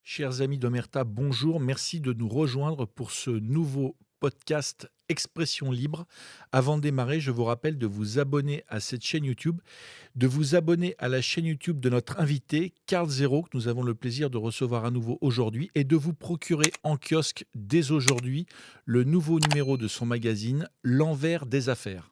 Chers amis d'Omerta, bonjour. Merci de nous rejoindre pour ce nouveau podcast Expression libre. Avant de démarrer, je vous rappelle de vous abonner à cette chaîne YouTube, de vous abonner à la chaîne YouTube de notre invité, Karl Zéro, que nous avons le plaisir de recevoir à nouveau aujourd'hui, et de vous procurer en kiosque dès aujourd'hui le nouveau numéro de son magazine, L'envers des affaires.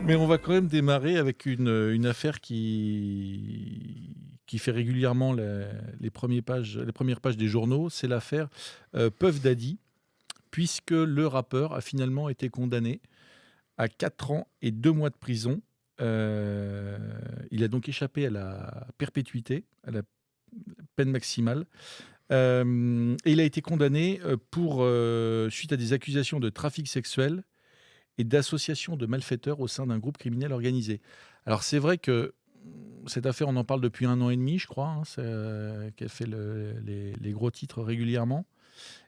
Mais on va quand même démarrer avec une affaire qui fait régulièrement les premières pages des journaux. C'est l'affaire Puff Daddy, puisque le rappeur a finalement été condamné à 4 ans et 2 mois de prison. Il a donc échappé à la perpétuité, à la peine maximale. Et il a été condamné suite à des accusations de trafic sexuel et d'association de malfaiteurs au sein d'un groupe criminel organisé. Alors c'est vrai que cette affaire, on en parle depuis 1 an et demi, je crois, qu'elle fait les gros titres régulièrement.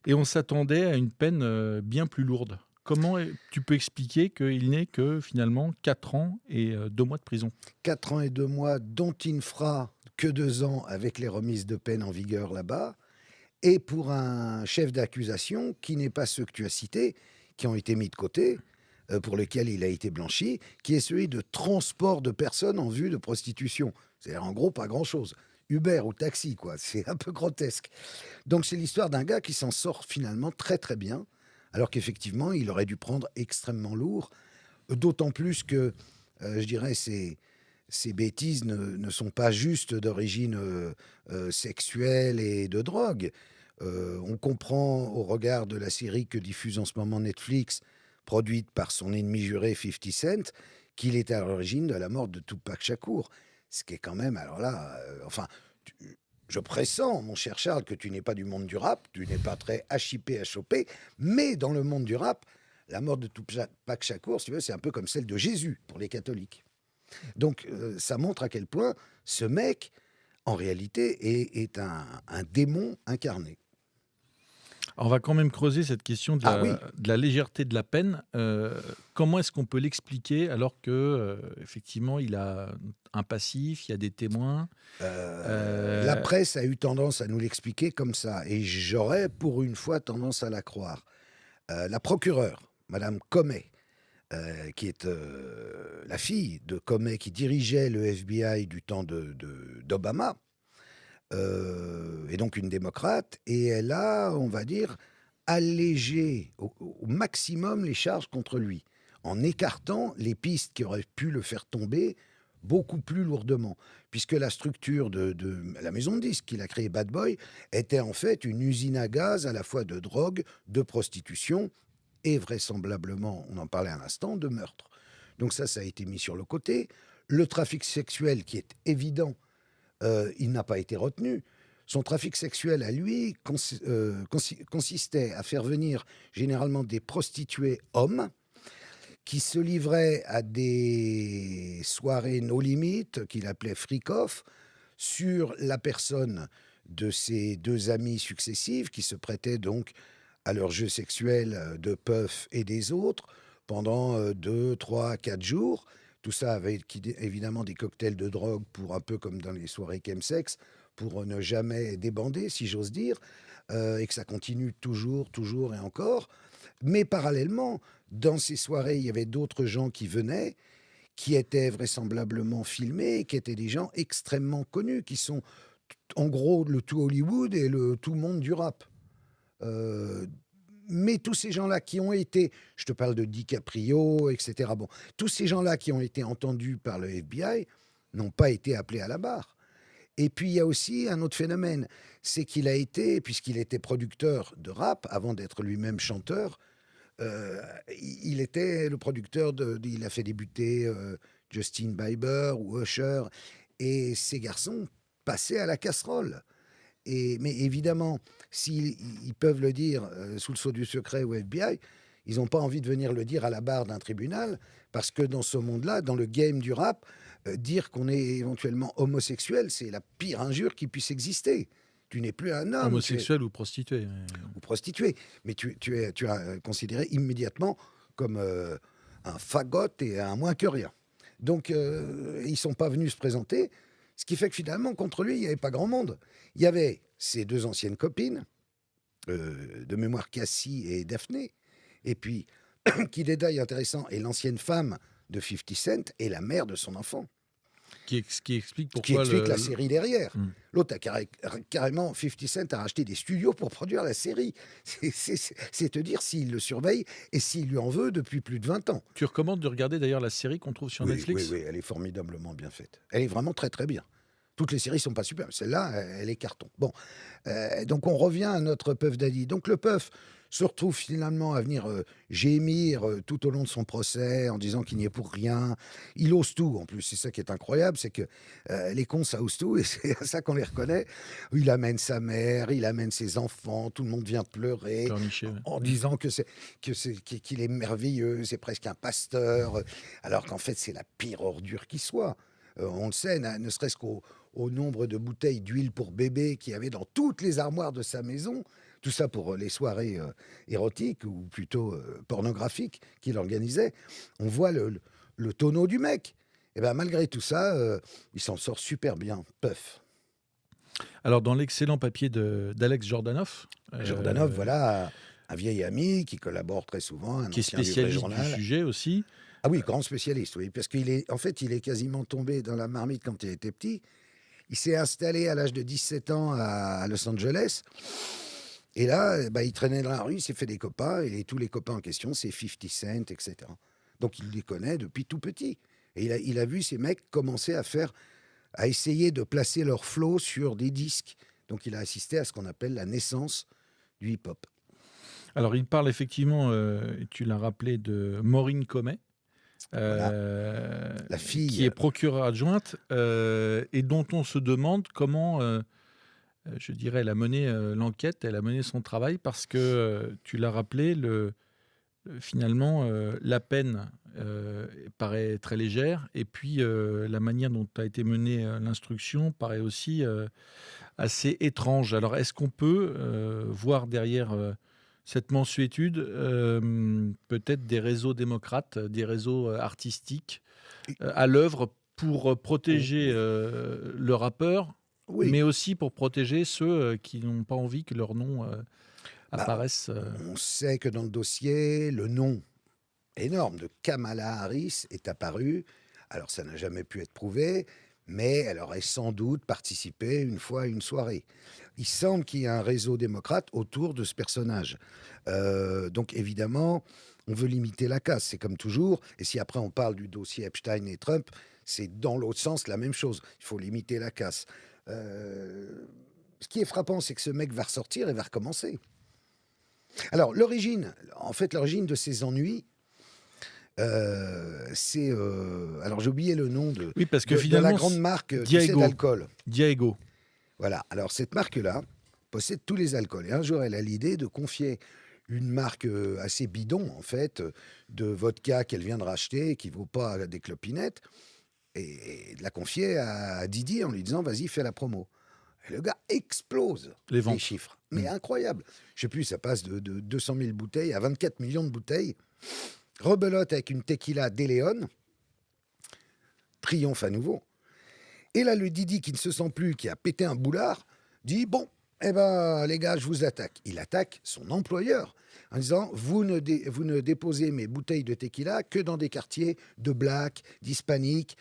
Et on s'attendait à une peine bien plus lourde. Comment tu peux expliquer qu'il n'est que finalement 4 ans et 2 mois de prison? 4 ans et 2 mois, dont il ne fera que 2 ans avec les remises de peine en vigueur là-bas, et pour un chef d'accusation qui n'est pas ceux que tu as cités, qui ont été mis de côté, pour lesquels il a été blanchi, qui est celui de transport de personnes en vue de prostitution. C'est-à-dire, en gros, pas grand-chose. Uber ou taxi, quoi. C'est un peu grotesque. Donc, c'est l'histoire d'un gars qui s'en sort finalement très, très bien, alors qu'effectivement, il aurait dû prendre extrêmement lourd, d'autant plus que, je dirais, ces bêtises ne sont pas juste d'origine sexuelle et de drogue. On comprend au regard de la série que diffuse en ce moment Netflix, produite par son ennemi juré 50 Cent, qu'il est à l'origine de la mort de Tupac Shakur. Ce qui est quand même, alors là, je pressens, mon cher Charles, que tu n'es pas du monde du rap, tu n'es pas très HIP, HOP, mais dans le monde du rap, la mort de Tupac Shakur, si tu veux, c'est un peu comme celle de Jésus pour les catholiques. Donc, ça montre à quel point ce mec, en réalité, est un démon incarné. Alors, on va quand même creuser cette question Ah oui, de la légèreté de la peine. Comment est-ce qu'on peut l'expliquer alors que, effectivement, il a un passif, il y a des témoins? la Euh, presse a eu tendance à nous l'expliquer comme ça, et j'aurais pour une fois tendance à la croire. La procureure, Madame Comey, qui est la fille de Comey, qui dirigeait le FBI du temps d'Obama, est donc une démocrate, et elle a, on va dire, allégé au maximum les charges contre lui, en écartant les pistes qui auraient pu le faire tomber beaucoup plus lourdement, puisque la structure de la maison de disques qu'il a créée, Bad Boy, était en fait une usine à gaz à la fois de drogue, de prostitution et vraisemblablement, on en parlait à l'instant, de meurtre. Donc ça a été mis sur le côté. Le trafic sexuel, qui est évident, il n'a pas été retenu. Son trafic sexuel à lui consistait à faire venir généralement des prostituées hommes qui se livraient à des soirées no limites qu'il appelait freak-off sur la personne de ses deux amies successives qui se prêtaient donc à leurs jeux sexuels de Puff et des autres pendant 2, 3, 4 jours. Tout ça avec évidemment des cocktails de drogue pour un peu comme dans les soirées chemsex, pour ne jamais débander, si j'ose dire, et que ça continue toujours, toujours et encore. Mais parallèlement, dans ces soirées, il y avait d'autres gens qui venaient, qui étaient vraisemblablement filmés, qui étaient des gens extrêmement connus, qui sont en gros le tout Hollywood et le tout monde du rap. Euh, mais tous ces gens-là qui ont été, je te parle de DiCaprio, etc. Bon, tous ces gens-là qui ont été entendus par le FBI n'ont pas été appelés à la barre. Et puis il y a aussi un autre phénomène, c'est qu'il a été, puisqu'il était producteur de rap avant d'être lui-même chanteur, il était le producteur il a fait débuter Justin Bieber ou Usher, et ces garçons passaient à la casserole. Mais évidemment, s'ils peuvent le dire sous le sceau du secret au FBI, ils n'ont pas envie de venir le dire à la barre d'un tribunal, parce que dans ce monde-là, dans le game du rap, dire qu'on est éventuellement homosexuel, c'est la pire injure qui puisse exister. Tu n'es plus un homme, Homosexuel ou prostitué. ou prostitué, mais tu es considéré immédiatement comme un fagot et un moins que rien. Donc, ils ne sont pas venus se présenter, ce qui fait que finalement, contre lui, il n'y avait pas grand monde. Il y avait ses 2 anciennes copines, de mémoire Cassie et Daphné, et puis, qui détail intéressant, est l'ancienne femme de 50 Cent et la mère de son enfant. Qui explique Ce qui pourquoi explique la série derrière. Mm. L'autre a carrément, 50 Cent a racheté des studios pour produire la série. C'est te dire s'il le surveille et s'il lui en veut depuis plus de 20 ans. Tu recommandes de regarder d'ailleurs la série qu'on trouve sur Oui, Netflix? oui, elle est formidablement bien faite. Elle est vraiment très très bien. Toutes les séries sont pas super, mais celle-là, elle est carton. Bon, donc on revient à notre Puff Daddy. Donc le Puff se retrouve finalement à venir gémir tout au long de son procès en disant qu'il n'y est pour rien. Il ose tout en plus, c'est ça qui est incroyable, c'est que les cons ça ose tout et c'est à ça qu'on les reconnaît. Il amène sa mère, il amène ses enfants, tout le monde vient pleurer Pleurnicher, ouais. en disant qu'il est merveilleux, c'est presque un pasteur, alors qu'en fait c'est la pire ordure qui soit. On le sait, ne serait-ce qu'au nombre de bouteilles d'huile pour bébé qu'il y avait dans toutes les armoires de sa maison, tout ça pour les soirées érotiques ou plutôt pornographiques qu'il organisait. On voit le tonneau du mec. Et ben malgré tout ça, il s'en sort super bien, Puff. Alors, dans l'excellent papier d'Alex Jordanov, Jordanov, voilà, un vieil ami qui collabore très souvent, un qui est ancien du vrai spécialiste du journal. sujet aussi, Ah oui, grand spécialiste, oui, parce en fait, il est quasiment tombé dans la marmite quand il était petit. Il s'est installé à l'âge de 17 ans à Los Angeles. Et là, il traînait dans la rue, il s'est fait des copains, et tous les copains en question, c'est 50 Cent, etc. Donc il les connaît depuis tout petit. Et il a vu ces mecs commencer à essayer de placer leur flow sur des disques. Donc il a assisté à ce qu'on appelle la naissance du hip-hop. Alors, il parle effectivement, tu l'as rappelé, de Maureen Comey, Voilà, la qui fille. est procureure adjointe et dont on se demande comment, je dirais, elle a mené l'enquête, elle a mené son travail, parce que, tu l'as rappelé, finalement, la peine paraît très légère, et puis la manière dont a été menée l'instruction paraît aussi assez étrange. Alors, est-ce qu'on peut voir derrière cette mansuétude peut-être des réseaux démocrates, des réseaux artistiques à l'œuvre pour protéger le rappeur, Oui, mais aussi pour protéger ceux qui n'ont pas envie que leur nom bah, apparaisse on sait que dans le dossier, le nom énorme de Kamala Harris est apparu. Alors, ça n'a jamais pu être prouvé, mais elle aurait sans doute participé une fois à une soirée. Il semble qu'il y ait un réseau démocrate autour de ce personnage. Donc, évidemment, on veut limiter la casse, c'est comme toujours. Et si après on parle du dossier Epstein et Trump, c'est dans l'autre sens la même chose. Il faut limiter la casse. Ce qui est frappant, c'est que ce mec va ressortir et va recommencer. Alors, l'origine de ces ennuis, c'est... alors, j'ai oublié le nom Oui, parce que de la finalement, grande marque Diageo. d'alcool. Diageo. Voilà. Alors, cette marque-là possède tous les alcools. Et un jour, elle a l'idée de confier une marque assez bidon, en fait, de vodka qu'elle vient de racheter, qui ne vaut pas des clopinettes, et de la confier à Didi en lui disant, vas-y, fais la promo. Et le gars explose Les ventes. chiffres. Mais incroyable. Je sais plus, ça passe de 200 000 bouteilles à 24 millions de bouteilles. Rebelote avec une tequila de Leon. Triomphe à nouveau. Et là, le Didi qui ne se sent plus, qui a pété un boulard, dit, bon, eh ben, les gars, je vous attaque. Il attaque son employeur en disant, vous ne déposez mes bouteilles de tequila que dans des quartiers de blacks, d'hispaniques.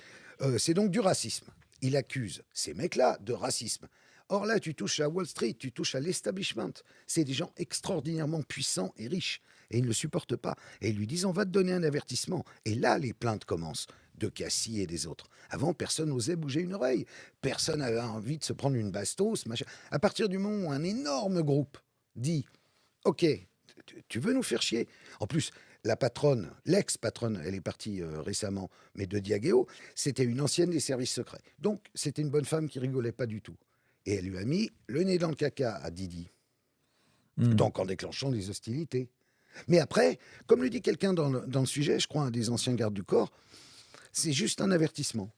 C'est donc du racisme. Il accuse ces mecs-là de racisme. Or là, tu touches à Wall Street, tu touches à l'establishment. C'est des gens extraordinairement puissants et riches. Et ils ne le supportent pas. Et ils lui disent, on va te donner un avertissement. Et là, les plaintes commencent, de Cassie et des autres. Avant, personne n'osait bouger une oreille. Personne n'avait envie de se prendre une bastos, machin. À partir du moment où un énorme groupe dit, OK, tu veux nous faire chier? En plus, la patronne, l'ex-patronne, elle est partie récemment, mais de Diageo, c'était une ancienne des services secrets. Donc, c'était une bonne femme qui rigolait pas du tout. Et elle lui a mis le nez dans le caca à Didi. Hmm. Donc en déclenchant des hostilités. Mais après, comme le dit quelqu'un dans le sujet, je crois un des anciens gardes du corps, c'est juste un avertissement.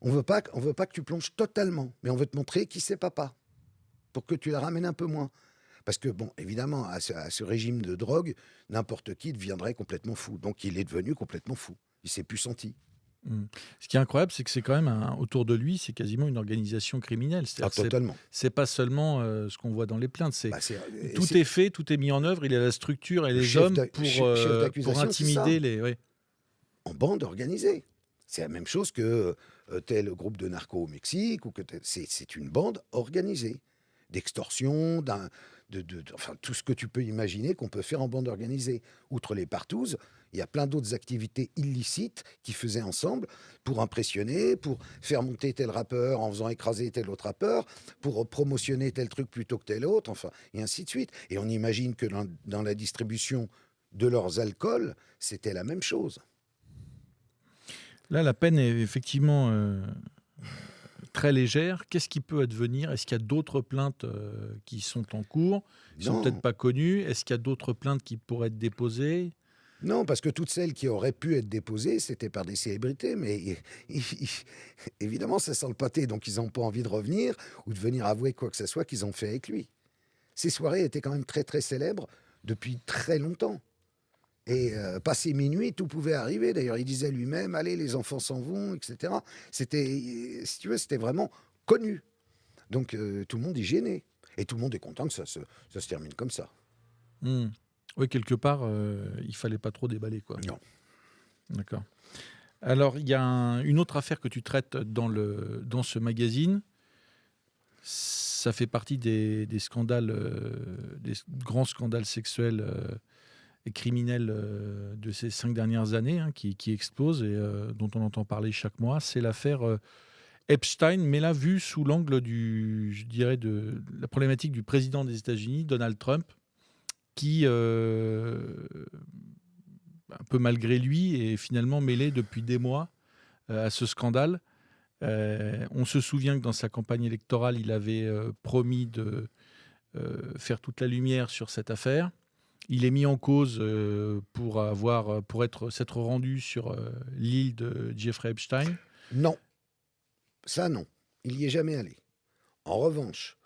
On veut pas que tu plonges totalement, mais on veut te montrer qui c'est papa, pour que tu la ramènes un peu moins. Parce que, bon, évidemment, à ce régime de drogue, n'importe qui deviendrait complètement fou. Donc il est devenu complètement fou. Il s'est plus senti. Hmm. Ce qui est incroyable, c'est que c'est quand même autour de lui, c'est quasiment une organisation criminelle. Ah, C'est-à-dire que totalement. c'est pas seulement ce qu'on voit dans les plaintes. Bah, Tout est fait, tout est mis en œuvre. Il a la structure et le les hommes chef pour d'accusation, c'est ça. intimider les. Ouais. En bande organisée. C'est la même chose que tel groupe de narcos au Mexique, ou que c'est une bande organisée d'extorsion, enfin tout ce que tu peux imaginer qu'on peut faire en bande organisée. Outre les partouzes, il y a plein d'autres activités illicites qu'ils faisaient ensemble pour impressionner, pour faire monter tel rappeur en faisant écraser tel autre rappeur, pour promotionner tel truc plutôt que tel autre, enfin, et ainsi de suite. Et on imagine que dans la distribution de leurs alcools, c'était la même chose. Là, la peine est effectivement très légère. Qu'est-ce qui peut advenir? Est-ce qu'il y a d'autres plaintes qui sont en cours, qui sont peut-être Non, pas connues? Est-ce qu'il y a d'autres plaintes qui pourraient être déposées? non, parce que toutes celles qui auraient pu être déposées, c'était par des célébrités, mais évidemment, ça sent le pâté, donc ils n'ont pas envie de revenir ou de venir avouer quoi que ce soit qu'ils ont fait avec lui. Ces soirées étaient quand même très très célèbres depuis très longtemps. Et passé minuit, tout pouvait arriver. D'ailleurs, il disait lui-même, allez, les enfants s'en vont, etc. C'était, si tu veux, c'était vraiment connu. Donc tout le monde est gêné. Et tout le monde est content que ça se termine comme ça. Hmm. Oui, quelque part, il fallait pas trop déballer, quoi. Non. D'accord. Alors, il y a une autre affaire que tu traites dans ce magazine. Ça fait partie des scandales, des grands scandales sexuels et criminels de ces 5 dernières années, hein, qui explosent et dont on entend parler chaque mois. C'est l'affaire Epstein, mais là, vue sous l'angle je dirais, de la problématique du président des États-Unis, Donald Trump, qui, un peu malgré lui, est finalement mêlé depuis des mois à ce scandale. On se souvient que dans sa campagne électorale, il avait promis de faire toute la lumière sur cette affaire. Il est mis en cause pour s'être rendu sur l'île de Jeffrey Epstein. Non, ça non. Il n'y est jamais allé. En revanche,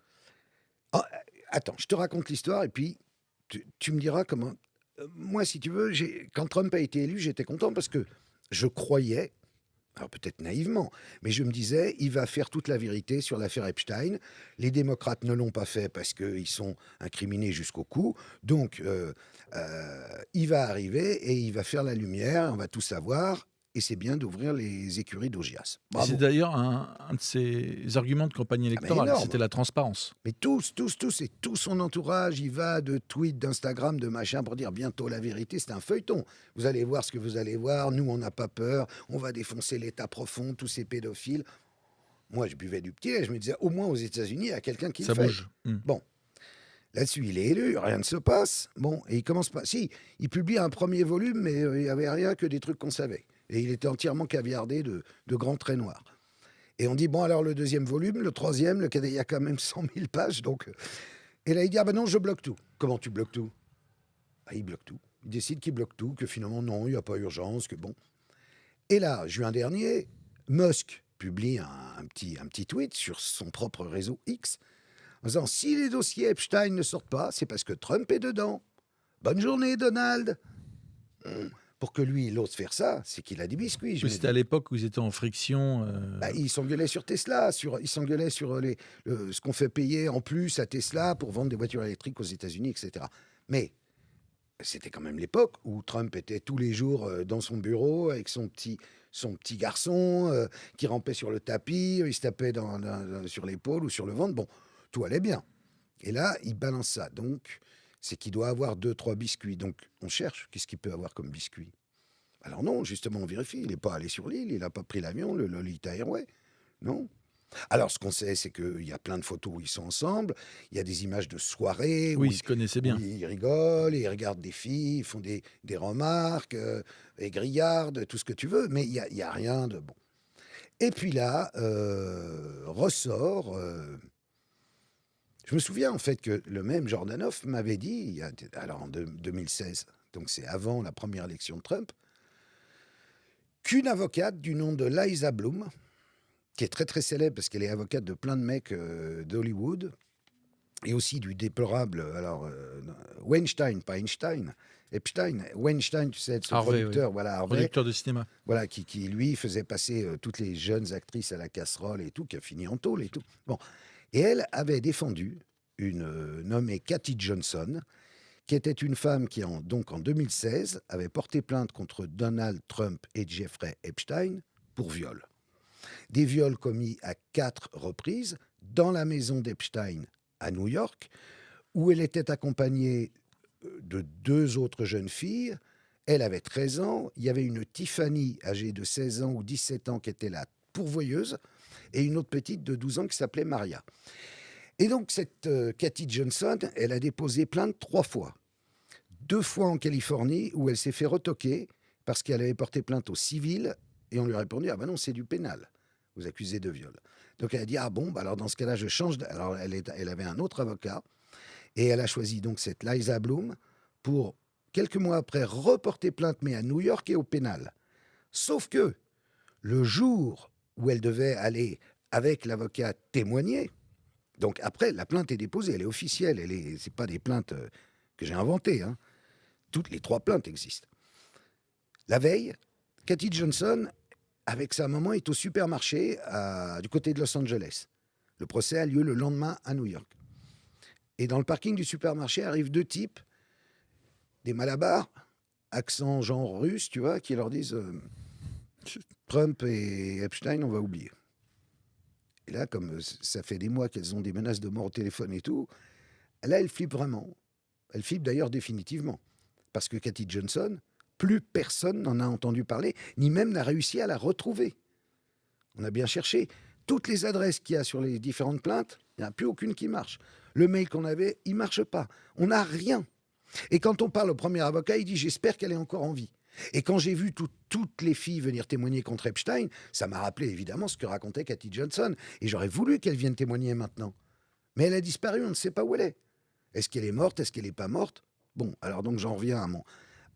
ah, attends, je te raconte l'histoire et puis tu me diras comment. Moi, si tu veux, quand Trump a été élu, j'étais content parce que je croyais, alors peut-être naïvement, mais je me disais, il va faire toute la vérité sur l'affaire Epstein. Les démocrates ne l'ont pas fait parce qu'ils sont incriminés jusqu'au cou. Donc, il va arriver et il va faire la lumière, on va tout savoir. Et c'est bien d'ouvrir les écuries d'Augias. C'est Bravo. d'ailleurs un de ses arguments de campagne Ah, mais électorale, énorme. c'était la transparence. Mais tous, et tout son entourage, il va de tweets, d'Instagram, de machin pour dire bientôt la vérité. C'est un feuilleton. Vous allez voir ce que vous allez voir. Nous, on n'a pas peur. On va défoncer l'État profond, tous ces pédophiles. Moi, je buvais du petit et je me disais, au moins aux États-Unis, il y a quelqu'un qui Ça le fait. bouge. Bon, là-dessus, il est élu, rien ne se passe. Bon, et il commence pas. Si, il publie un premier volume, mais il n'y avait rien que des trucs qu'on savait. Et il était entièrement caviardé de grands traits noirs. Et on dit, bon, alors le deuxième volume, le troisième, il y a quand même 100 000 pages. Donc... Et là, il dit, ah ben non, je bloque tout. Comment tu bloques tout? Ah, il bloque tout. Il décide qu'il bloque tout, que finalement, non, il n'y a pas urgence, que bon. Et là, juin dernier, Musk publie un petit tweet sur son propre réseau X, en disant, si les dossiers Epstein ne sortent pas, c'est parce que Trump est dedans. Bonne journée, Donald. Pour que lui, il ose faire ça, c'est qu'il a des biscuits. C'était à l'époque où ils étaient en friction. Bah, il s'engueulait sur Tesla, il s'engueulait sur ce qu'on fait payer en plus à Tesla pour vendre des voitures électriques aux États-Unis, etc. Mais c'était quand même l'époque où Trump était tous les jours dans son bureau avec son petit garçon qui rampait sur le tapis, il se tapait sur l'épaule ou sur le ventre. Bon, tout allait bien. Et là, il balance ça. Donc, c'est qu'il doit avoir 2-3 biscuits. Donc, on cherche qu'est-ce qu'il peut avoir comme biscuit. Alors non, justement, on vérifie. Il n'est pas allé sur l'île, il n'a pas pris l'avion, le Lolita Airway. Non. Alors, ce qu'on sait, c'est qu'il y a plein de photos où ils sont ensemble. Il y a des images de soirées Oui, ils se connaissaient bien. où ils rigolent, ils regardent des filles, ils font des remarques, et grillardent, tout ce que tu veux. Mais il y a rien de bon. Et puis là, ressort Je me souviens en fait que le même Jordanov m'avait dit, alors en 2016, donc c'est avant la première élection de Trump, qu'une avocate du nom de Liza Bloom, qui est très très célèbre parce qu'elle est avocate de plein de mecs d'Hollywood, et aussi du déplorable, alors Weinstein, pas Einstein, Epstein, Weinstein, tu sais, ce Harvey, producteur, voilà, Harvey, producteur de cinéma. voilà, qui lui faisait passer toutes les jeunes actrices à la casserole et tout, qui a fini en tôle et tout. Bon, et elle avait défendu une nommée Cathy Johnson, qui était une femme qui, donc en 2016, avait porté plainte contre Donald Trump et Jeffrey Epstein pour viol. Des viols commis à 4 reprises dans la maison d'Epstein à New York, où elle était accompagnée de 2 autres jeunes filles. Elle avait 13 ans. Il y avait une Tiffany âgée de 16 ans ou 17 ans qui était la pourvoyeuse, et une autre petite de 12 ans qui s'appelait Maria. Et donc, cette Cathy Johnson, elle a déposé plainte 3 fois. 2 fois en Californie, où elle s'est fait retoquer parce qu'elle avait porté plainte au civil, et on lui a répondu « Ah ben non, c'est du pénal, vous accusez de viol. » Donc elle a dit « Ah bon, bah alors dans ce cas-là, je change... » Alors elle avait un autre avocat, et elle a choisi donc cette Liza Bloom pour, quelques mois après, reporter plainte, mais à New York et au pénal. Sauf que, le jour où elle devait aller avec l'avocat témoigner, donc après, la plainte est déposée, elle est officielle, c'est pas des plaintes que j'ai inventées, hein. Toutes les 3 plaintes existent. La veille, Cathy Johnson, avec sa maman, est au supermarché du côté de Los Angeles. Le procès a lieu le lendemain à New York. Et dans le parking du supermarché arrivent 2 types, des malabars, accent genre russe, tu vois, qui leur disent Trump et Epstein, on va oublier. Et là, comme ça fait des mois qu'elles ont des menaces de mort au téléphone et tout, là, elles flippent vraiment. Elles flippent d'ailleurs définitivement. Parce que Cathy Johnson, plus personne n'en a entendu parler, ni même n'a réussi à la retrouver. On a bien cherché. Toutes les adresses qu'il y a sur les différentes plaintes, il n'y en a plus aucune qui marche. Le mail qu'on avait, il ne marche pas. On n'a rien. Et quand on parle au premier avocat, il dit « J'espère qu'elle est encore en vie ». Et quand j'ai vu toutes les filles venir témoigner contre Epstein, ça m'a rappelé évidemment ce que racontait Cathy Johnson. Et j'aurais voulu qu'elle vienne témoigner maintenant. Mais elle a disparu, on ne sait pas où elle est. Est-ce qu'elle est morte? Est-ce qu'elle n'est pas morte? Bon, alors donc j'en reviens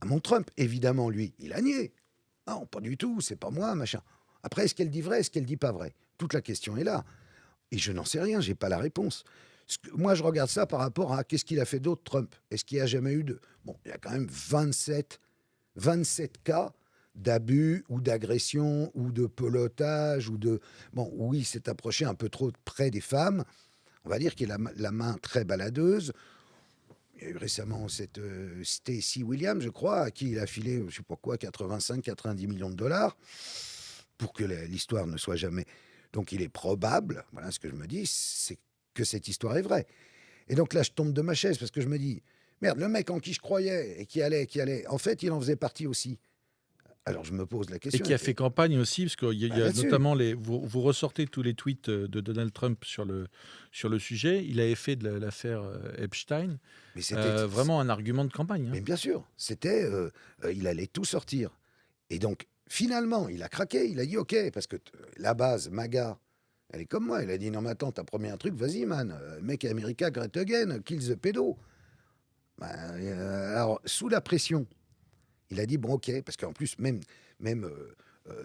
à mon Trump. Évidemment, lui, il a nié. Non, pas du tout, c'est pas moi, machin. Après, est-ce qu'elle dit vrai? Est-ce qu'elle dit pas vrai? Toute la question est là. Et je n'en sais rien, j'ai pas la réponse. Moi, je regarde ça par rapport à qu'est-ce qu'il a fait d'autre, Trump. Est-ce qu'il n'y a jamais eu de... Bon, il y a quand même 27 cas d'abus ou d'agression ou de pelotage ou de... Bon, oui, il s'est approché un peu trop près des femmes. On va dire qu'il a la main très baladeuse. Il y a eu récemment cette Stacey Williams, je crois, à qui il a filé, je ne sais pas quoi, 85-90 millions de dollars pour que l'histoire ne soit jamais... Donc il est probable, voilà ce que je me dis, c'est que cette histoire est vraie. Et donc là, je tombe de ma chaise parce que je me dis, merde, le mec en qui je croyais et qui allait, en fait, il en faisait partie aussi. Alors je me pose la Et question. qui a fait campagne aussi, parce qu'il y a là-dessus. notamment vous ressortez tous les tweets de Donald Trump sur le sujet. Il avait fait de l'affaire Epstein Mais c'était vraiment un argument de campagne, hein. Mais bien sûr, c'était, il allait tout sortir. Et donc, finalement, il a craqué, il a dit OK, parce que la base, MAGA, elle est comme moi, elle a dit non mais attends, t'as promis un truc, vas-y man, make America great again, kill the pédo. Ben, alors, sous la pression, il a dit bon OK, parce qu'en plus, même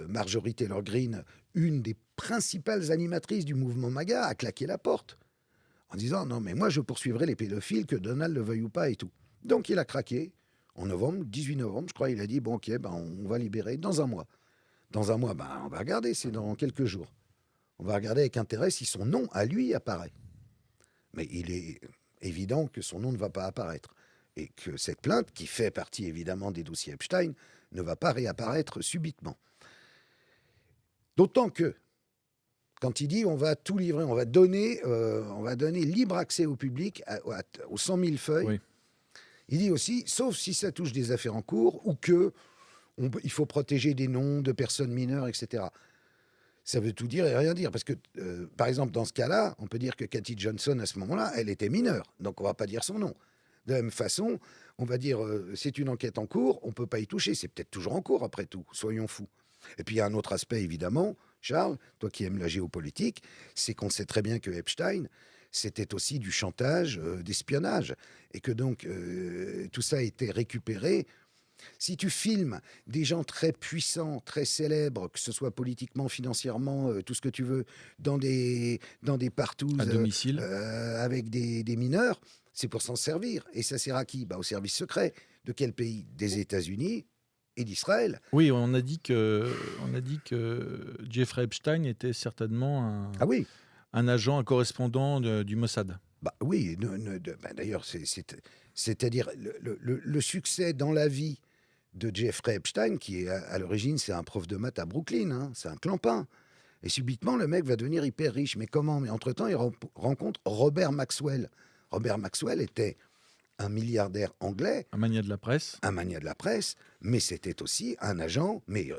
Marjorie Taylor Greene, une des principales animatrices du mouvement MAGA, a claqué la porte en disant non mais moi je poursuivrai les pédophiles, que Donald le veuille ou pas et tout. Donc il a craqué en novembre, 18 novembre, je crois, il a dit bon ok, ben, on va libérer dans un mois. Dans un mois, ben, on va regarder, c'est dans quelques jours. On va regarder avec intérêt si son nom à lui apparaît. Mais il est évident que son nom ne va pas apparaître. Et que cette plainte, qui fait partie évidemment des dossiers Epstein, ne va pas réapparaître subitement. D'autant que, quand il dit on va tout livrer, on va donner libre accès au public aux 100 000 feuilles, oui. Il dit aussi, sauf si ça touche des affaires en cours ou il faut protéger des noms de personnes mineures, etc. Ça veut tout dire et rien dire. Parce que, par exemple, dans ce cas-là, on peut dire que Cathy Johnson, à ce moment-là, elle était mineure. Donc, on ne va pas dire son nom. De la même façon, on va dire, c'est une enquête en cours, on ne peut pas y toucher. C'est peut-être toujours en cours, après tout. Soyons fous. Et puis, il y a un autre aspect, évidemment, Charles, toi qui aimes la géopolitique, c'est qu'on sait très bien que Epstein, c'était aussi du chantage, d'espionnage. Et que donc, tout ça a été récupéré. Si tu filmes des gens très puissants, très célèbres, que ce soit politiquement, financièrement, tout ce que tu veux, dans des À partouzes domicile. avec des mineurs, c'est pour s'en servir. Et ça sert à qui? Bah, au service secret. De quel pays? Des États-Unis et d'Israël. Oui, on a dit que Jeffrey Epstein était certainement Ah oui, un agent, un correspondant du Mossad. bah oui. Bah, d'ailleurs, c'est-à-dire le succès dans la vie de Jeffrey Epstein, qui est à l'origine, c'est un prof de maths à Brooklyn, hein, c'est un clampin. Et subitement, le mec va devenir hyper riche. Mais comment? Mais entre-temps, il rencontre Robert Maxwell. Robert Maxwell était un milliardaire anglais, Un mania de la presse. un mania de la presse, mais c'était aussi un agent, mais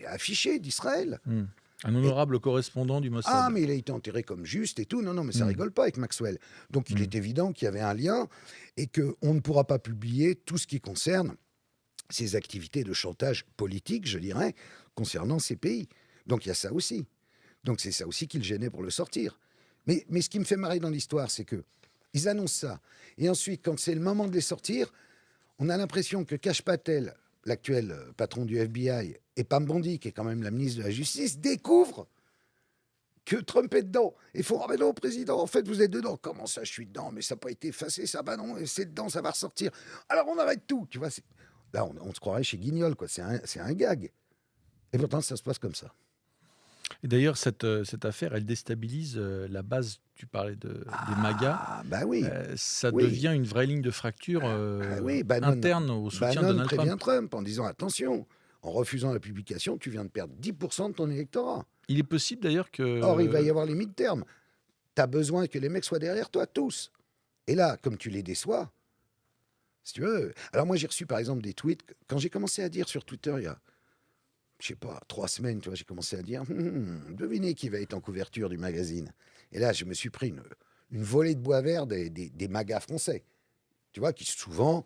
affiché d'Israël. Hmm. Un Et, honorable correspondant du ah, Mossad. mais il a été enterré comme juste et tout. Non, non, mais ça Hmm. rigole pas avec Maxwell. Donc il Hmm. est évident qu'il y avait un lien et qu'on ne pourra pas publier tout ce qui concerne ces activités de chantage politique, je dirais, concernant ces pays. Donc il y a ça aussi. Donc c'est ça aussi qui le gênait pour le sortir. Mais ce qui me fait marrer dans l'histoire, c'est que ils annoncent ça. Et ensuite, quand c'est le moment de les sortir, on a l'impression que Kash Patel, l'actuel patron du FBI, et Pam Bondi, qui est quand même la ministre de la Justice, découvrent que Trump est dedans. Il faut, ah ben non, président, en fait, vous êtes dedans. Comment ça, je suis dedans? Mais ça n'a pas été effacé, ça, bah non, c'est dedans, ça va ressortir. Alors on arrête tout, tu vois. Là, on se croirait chez Guignol, quoi. C'est un gag. Et pourtant, ça se passe comme ça. Et d'ailleurs, cette affaire, elle déstabilise la base, tu parlais des MAGA. Ah, bah oui, Ça oui. devient une vraie ligne de fracture Ah oui, interne au soutien de Bannon Donald prévient Trump. Trump en disant attention, en refusant la publication, tu viens de perdre 10% de ton électorat. Il est possible d'ailleurs Or, il va y que... avoir les mid-termes. Tu as besoin que les mecs soient derrière toi, tous. Et là, comme tu les déçois, si tu veux. Alors, moi, j'ai reçu par exemple des tweets. Quand j'ai commencé à dire sur Twitter, il y a, je sais pas, 3 semaines, tu vois, j'ai commencé à dire devinez qui va être en couverture du magazine. Et là, je me suis pris une volée de bois vert des magas français, tu vois, qui souvent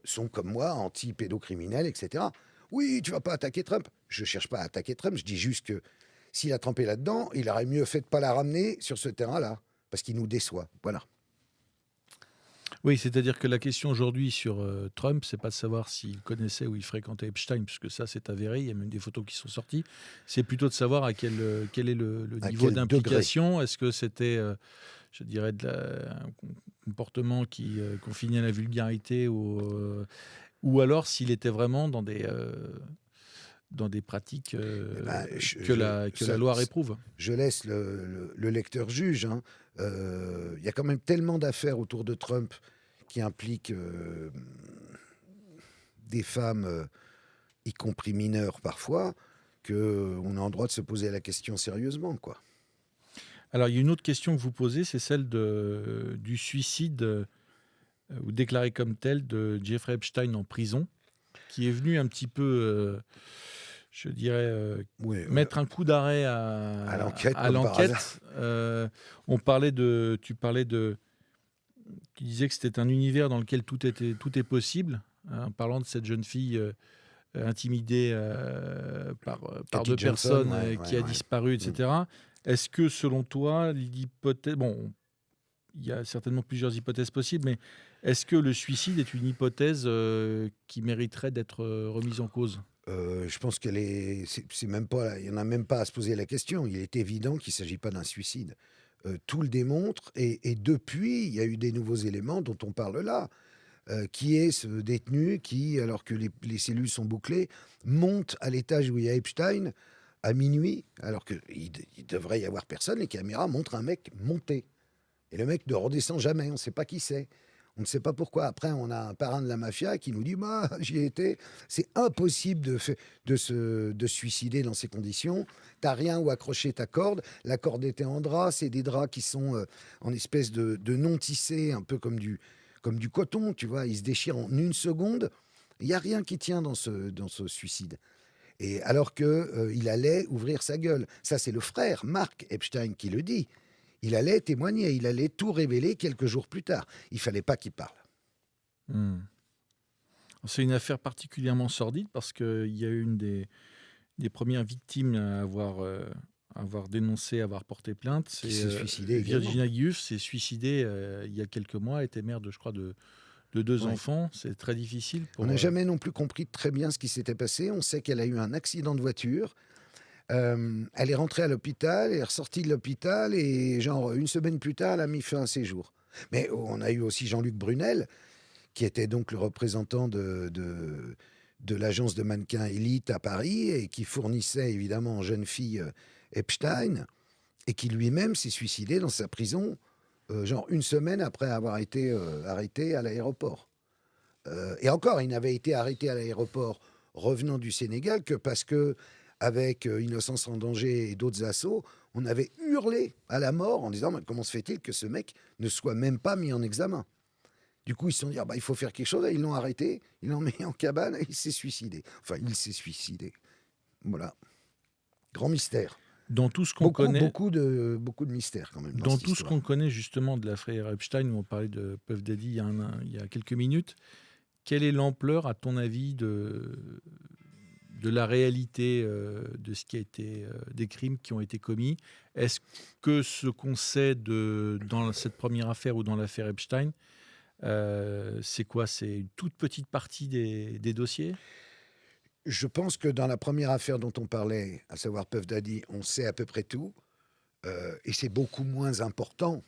sont comme moi, anti-pédocriminels, etc. Oui, tu vas pas attaquer Trump. Je cherche pas à attaquer Trump, je dis juste que s'il a trempé là-dedans, il aurait mieux fait de pas la ramener sur ce terrain-là, parce qu'il nous déçoit. Voilà. Oui, c'est-à-dire que la question aujourd'hui sur Trump, c'est pas de savoir s'il connaissait ou il fréquentait Epstein, puisque ça c'est avéré, il y a même des photos qui sont sorties. C'est plutôt de savoir quel est le À niveau quel degré? d'implication. Est-ce que c'était, je dirais, un comportement qui confinait à la vulgarité ou alors s'il était vraiment dans des pratiques Eh ben, que la loi réprouve. je laisse le lecteur juge, hein. Il y a quand même tellement d'affaires autour de Trump qui impliquent des femmes, y compris mineures parfois, qu'on a en droit de se poser la question sérieusement, quoi. Alors, il y a une autre question que vous posez, c'est celle du suicide ou déclaré comme tel de Jeffrey Epstein en prison, qui est venu un petit peu, je dirais, Oui, mettre un coup d'arrêt à l'enquête, à comme par hasard. l'enquête. Tu disais que c'était un univers dans lequel tout est possible, hein, en parlant de cette jeune fille intimidée par Cathy deux Johnson, personnes ouais, qui ouais, a ouais. disparu, Mm. etc. Est-ce que, selon toi, l'hypothèse... Bon, il y a certainement plusieurs hypothèses possibles, mais est-ce que le suicide est une hypothèse qui mériterait d'être remise en cause? Je pense qu'elle est, c'est même pas, il y en a même pas à se poser la question. Il est évident qu'il ne s'agit pas d'un suicide. Tout le démontre, et depuis, il y a eu des nouveaux éléments dont on parle là. Qui est ce détenu qui, alors que les cellules sont bouclées, monte à l'étage où il y a Epstein à minuit, alors qu'il devrait y avoir personne. Les caméras montrent un mec monter. Et le mec ne redescend jamais, on ne sait pas qui c'est. On ne sait pas pourquoi. Après, on a un parrain de la mafia qui nous dit bah, j'y ai été. C'est impossible de se suicider dans ces conditions. Tu n'as rien où accrocher ta corde. La corde était en drap. C'est des draps qui sont en espèce de non tissés, un peu comme du coton. Tu vois, ils se déchirent en une seconde. Il n'y a rien qui tient dans ce suicide. Et alors qu'il allait ouvrir sa gueule. Ça, c'est le frère, Mark Epstein, qui le dit. Il allait témoigner, il allait tout révéler quelques jours plus tard. Il fallait pas qu'il parle. Hmm. C'est une affaire particulièrement sordide parce qu'il y a eu une des premières victimes à avoir dénoncé, avoir porté plainte. qui C'est s'est suicidé également. Virginia Giuff s'est suicidée il y a quelques mois, elle était mère de, je crois, de deux Ouais. enfants. C'est très difficile On pour. n'a jamais non plus compris très bien ce qui s'était passé. On sait qu'elle a eu un accident de voiture. Elle est rentrée à l'hôpital, elle est ressortie de l'hôpital et genre une semaine plus tard, elle a mis fin à ses jours. Mais on a eu aussi Jean-Luc Brunel, qui était donc le représentant de l'agence de mannequins Elite à Paris et qui fournissait évidemment aux jeunes filles Epstein et qui lui-même s'est suicidé dans sa prison, genre une semaine après avoir été arrêté à l'aéroport. Et encore, il n'avait été arrêté à l'aéroport revenant du Sénégal que parce que, avec Innocence en danger et d'autres assauts, on avait hurlé à la mort en disant mais comment se fait-il que ce mec ne soit même pas mis en examen. Du coup, ils se sont dit ah bah, il faut faire quelque chose. Et ils l'ont arrêté, ils l'ont mis en cabane et il s'est suicidé. Enfin, il s'est suicidé. Voilà. Grand mystère. Dans tout ce qu'on connaît, Beaucoup de mystères quand même dans dans cette tout ce histoire. qu'on connaît justement de l'affaire Epstein, où on parlait de Puff Daddy il y a quelques minutes, quelle est l'ampleur, à ton avis, de la réalité de ce qui a été des crimes qui ont été commis? Est-ce que ce qu'on sait dans cette première affaire ou dans l'affaire Epstein, c'est quoi? C'est une toute petite partie des dossiers? Je pense que dans la première affaire dont on parlait, à savoir Puff Daddy, on sait à peu près tout. Et c'est beaucoup moins important.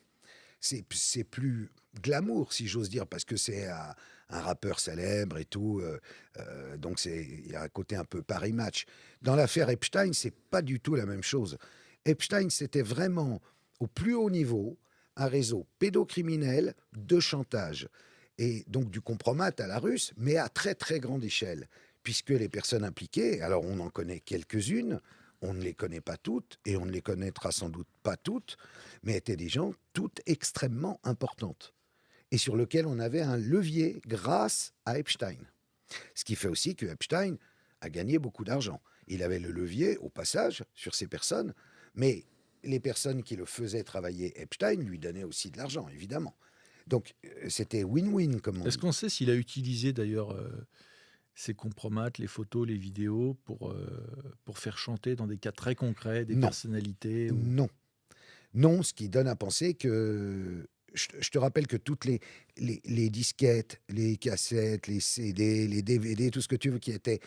C'est plus glamour, si j'ose dire, parce que c'est un rappeur célèbre et tout. Donc il y a un côté un peu Paris Match. Dans l'affaire Epstein, c'est pas du tout la même chose. Epstein, c'était vraiment au plus haut niveau un réseau pédocriminel de chantage. Et donc du compromat à la russe, mais à très très grande échelle. Puisque les personnes impliquées, alors on en connaît quelques-unes, on ne les connaît pas toutes, et on ne les connaîtra sans doute pas toutes, mais étaient des gens toutes extrêmement importantes, et sur lesquelles on avait un levier grâce à Epstein. Ce qui fait aussi que Epstein a gagné beaucoup d'argent. Il avait le levier, au passage, sur ces personnes, mais les personnes qui le faisaient travailler Epstein lui donnaient aussi de l'argent, évidemment. Donc c'était win-win, comme on Est-ce dit. qu'on sait s'il a utilisé d'ailleurs ces compromates, les photos, les vidéos pour faire chanter dans des cas très concrets des Non, personnalités ou... non, non, ce qui donne à penser que... Je te rappelle que toutes les disquettes, les cassettes, les CD, les DVD, tout ce que tu veux qui était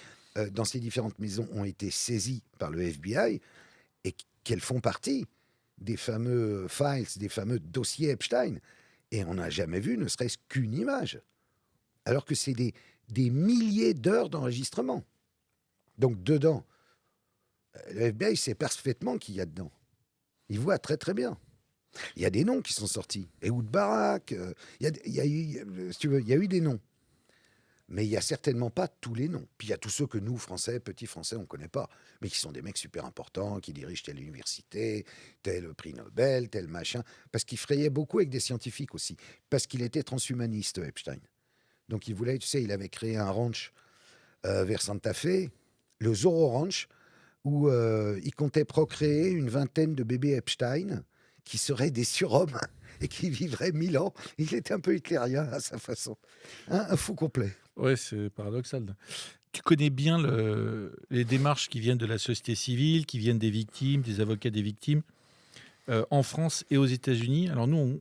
dans ces différentes maisons ont été saisies par le FBI et qu'elles font partie des fameux files, des fameux dossiers Epstein. Et on n'a jamais vu ne serait-ce qu'une image. Alors que c'est des milliers d'heures d'enregistrement. Donc dedans, le FBI sait parfaitement qui y a dedans. Il voit très très bien. Il y a des noms qui sont sortis. Ehud Barak, il y a eu, si tu veux, il y a eu des noms. Mais il n'y a certainement pas tous les noms. Puis il y a tous ceux que nous, Français, petits Français, on ne connaît pas. Mais qui sont des mecs super importants, qui dirigent telle université, tel prix Nobel, tel machin. Parce qu'il frayait beaucoup avec des scientifiques aussi. Parce qu'il était transhumaniste, Epstein. Donc il voulait, tu sais, il avait créé un ranch vers Santa Fe, le Zorro Ranch, où il comptait procréer une vingtaine de bébés Epstein qui seraient des surhommes et qui vivraient 1000 ans. Il était un peu hitlérien à sa façon. Hein, un fou complet. Ouais, c'est paradoxal. Tu connais bien les démarches qui viennent de la société civile, qui viennent des victimes, des avocats des victimes, en France et aux États-Unis. Alors nous,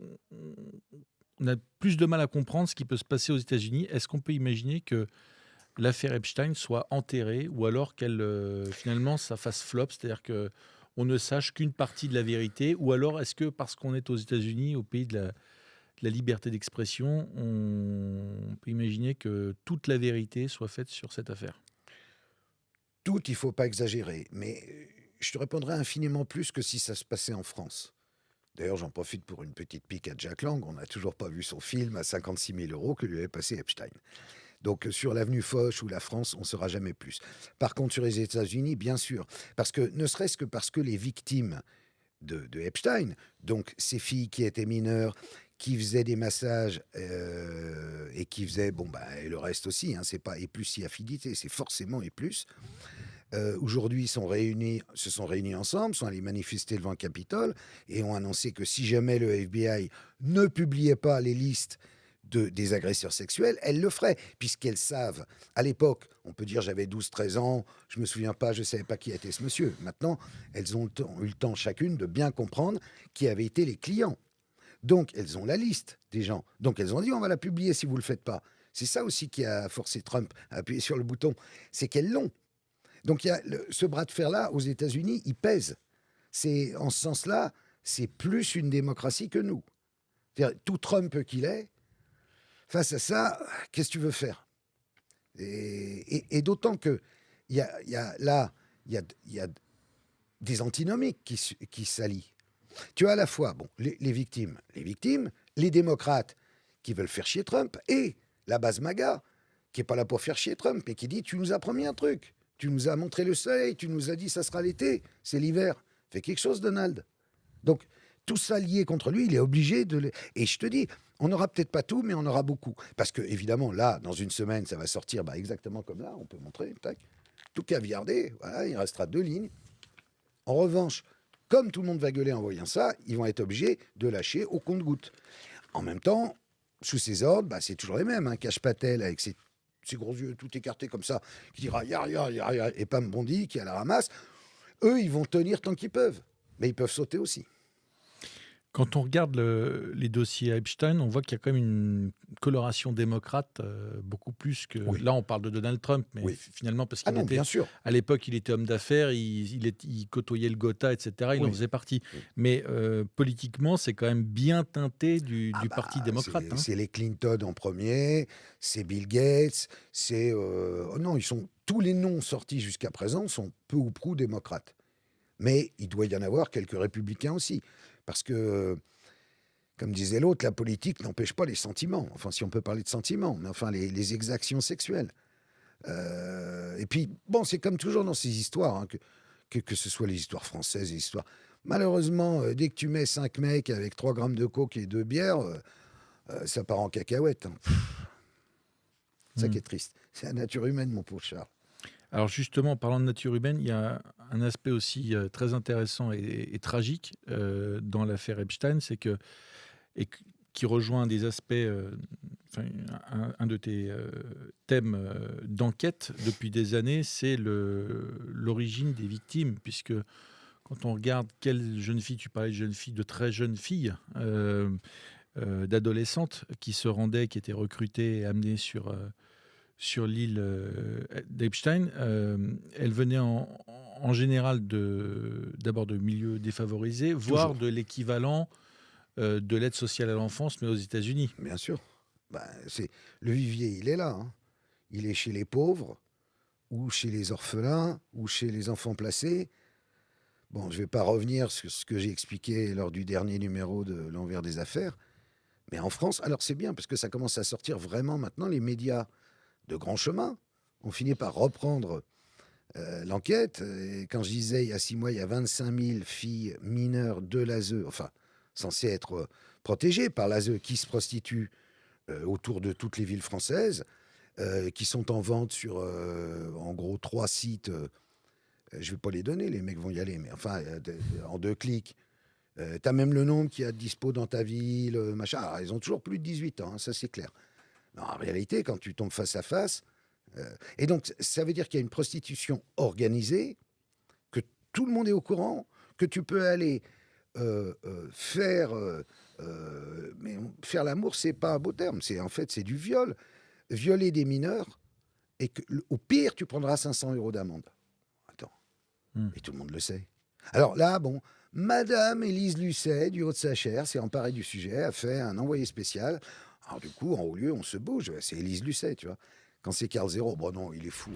on a plus de mal à comprendre ce qui peut se passer aux États-Unis. Est-ce qu'on peut imaginer que l'affaire Epstein soit enterrée ou alors qu'elle finalement ça fasse flop, c'est-à-dire que on ne sache qu'une partie de la vérité, ou alors est-ce que parce qu'on est aux États-Unis, au pays de la liberté d'expression, on peut imaginer que toute la vérité soit faite sur cette affaire? Tout, il ne faut pas exagérer. Mais je te répondrai infiniment plus que si ça se passait en France. D'ailleurs, j'en profite pour une petite pique à Jack Lang. On n'a toujours pas vu son film à 56 000 euros que lui avait passé Epstein. Donc sur l'avenue Foch ou la France, on ne saura jamais plus. Par contre, sur les États-Unis, bien sûr. Parce que, ne serait-ce que parce que les victimes de Epstein, donc ces filles qui étaient mineures, qui faisaient des massages et qui faisaient, bon, bah, et le reste aussi, hein, c'est pas et plus si affinité, c'est forcément et plus. Aujourd'hui, se sont réunis ensemble, sont allés manifester devant le Capitole et ont annoncé que si jamais le FBI ne publiait pas les listes des agresseurs sexuels, elles le feraient, puisqu'elles savent. À l'époque, on peut dire j'avais 12-13 ans, je me souviens pas, je savais pas qui était ce monsieur. Maintenant, elles ont eu le temps chacune de bien comprendre qui avaient été les clients. Donc, elles ont la liste des gens. Donc, elles ont dit on va la publier si vous le faites pas. C'est ça aussi qui a forcé Trump à appuyer sur le bouton, c'est qu'elles l'ont. Donc, il y a ce bras de fer-là, aux États-Unis, il pèse. C'est, en ce sens-là, c'est plus une démocratie que nous. C'est-à-dire, tout Trump qu'il est, face à ça, qu'est-ce que tu veux faire? Et d'autant que il y a là, il y a des antinomiques qui s'allient. Tu as à la fois les victimes, les démocrates qui veulent faire chier Trump, et la base MAGA, qui n'est pas là pour faire chier Trump, mais qui dit tu nous as promis un truc, tu nous as montré le soleil, tu nous as dit ça sera l'été, c'est l'hiver, fais quelque chose Donald. Donc tout ça lié contre lui, il est obligé de... Et je te dis, on n'aura peut-être pas tout, mais on aura beaucoup. Parce que évidemment, là, dans une semaine, ça va sortir exactement comme là, on peut montrer, tac, tout caviardé, voilà, il restera 2 lignes. En revanche, comme tout le monde va gueuler en voyant ça, ils vont être obligés de lâcher au compte-gouttes. En même temps, sous ses ordres, c'est toujours les mêmes. Cash Patel, avec ses gros yeux tout écartés comme ça, qui dira ya, ya, ya, ya, et Pam Bondi, qui est à la ramasse. Eux, ils vont tenir tant qu'ils peuvent. Mais ils peuvent sauter aussi. Quand on regarde les dossiers Epstein, on voit qu'il y a quand même une coloration démocrate beaucoup plus que... Oui. Là, on parle de Donald Trump, mais Oui. finalement, parce Ah qu'il non, était... bien sûr. À l'époque, il était homme d'affaires, il côtoyait le Gotha, etc. Il en Oui. faisait partie. Oui. Mais politiquement, c'est quand même bien teinté du Parti démocrate. C'est les Clinton en premier, c'est Bill Gates, c'est... oh non, tous les noms sortis jusqu'à présent sont peu ou prou démocrates. Mais il doit y en avoir quelques républicains aussi. Parce que, comme disait l'autre, la politique n'empêche pas les sentiments. Enfin, si on peut parler de sentiments, mais enfin, les exactions sexuelles. Et puis, c'est comme toujours dans ces histoires, que ce soit les histoires françaises, les histoires... Malheureusement, dès que tu mets 5 mecs avec 3 grammes de coke et 2 bières, ça part en cacahuète. C'est ça qui est triste. C'est la nature humaine, mon pauvre Charles. Alors justement, en parlant de nature humaine, il y a un aspect aussi très intéressant et tragique dans l'affaire Epstein, c'est que, qui rejoint des aspects, un de tes thèmes d'enquête depuis des années, c'est l'origine des victimes, puisque quand on regarde quelles jeunes filles, tu parlais de jeunes filles, de très jeunes filles, d'adolescentes qui se rendaient, qui étaient recrutées et amenées sur l'île d'Epstein, elle venait en général d'abord de milieux défavorisés, voire de l'équivalent de l'aide sociale à l'enfance, mais aux États-Unis. Bien sûr. Le vivier, il est là. Il est chez les pauvres, ou chez les orphelins, ou chez les enfants placés. Je ne vais pas revenir sur ce que j'ai expliqué lors du dernier numéro de L'Envers des affaires. Mais en France, alors c'est bien, parce que ça commence à sortir vraiment maintenant, les médias de grand chemin ont fini par reprendre l'enquête. Et quand je disais, il y a 6 mois, il y a 25 000 filles mineures de l'ASE, enfin, censées être protégées par l'ASE, qui se prostituent autour de toutes les villes françaises, qui sont en vente sur, en gros, 3 sites. Je ne vais pas les donner, les mecs vont y aller, mais enfin, en 2 clics. Tu as même le nombre qui est à dispo dans ta ville, machin. Alors, ils ont toujours plus de 18 ans, ça c'est clair. Non, en réalité, quand tu tombes face à face... et donc, ça veut dire qu'il y a une prostitution organisée, que tout le monde est au courant, que tu peux aller faire... mais faire l'amour, c'est pas un beau terme. En fait, c'est du viol. Violer des mineurs, et au pire, tu prendras 500 € d'amende. Attends. Et tout le monde le sait. Alors là, Madame Élise Lucet, du haut de sa chair, s'est emparée du sujet, a fait un envoyé spécial. Alors du coup, en haut lieu, on se bouge. C'est Élise Lucet, tu vois. Quand c'est Carl Zero, non, il est fou.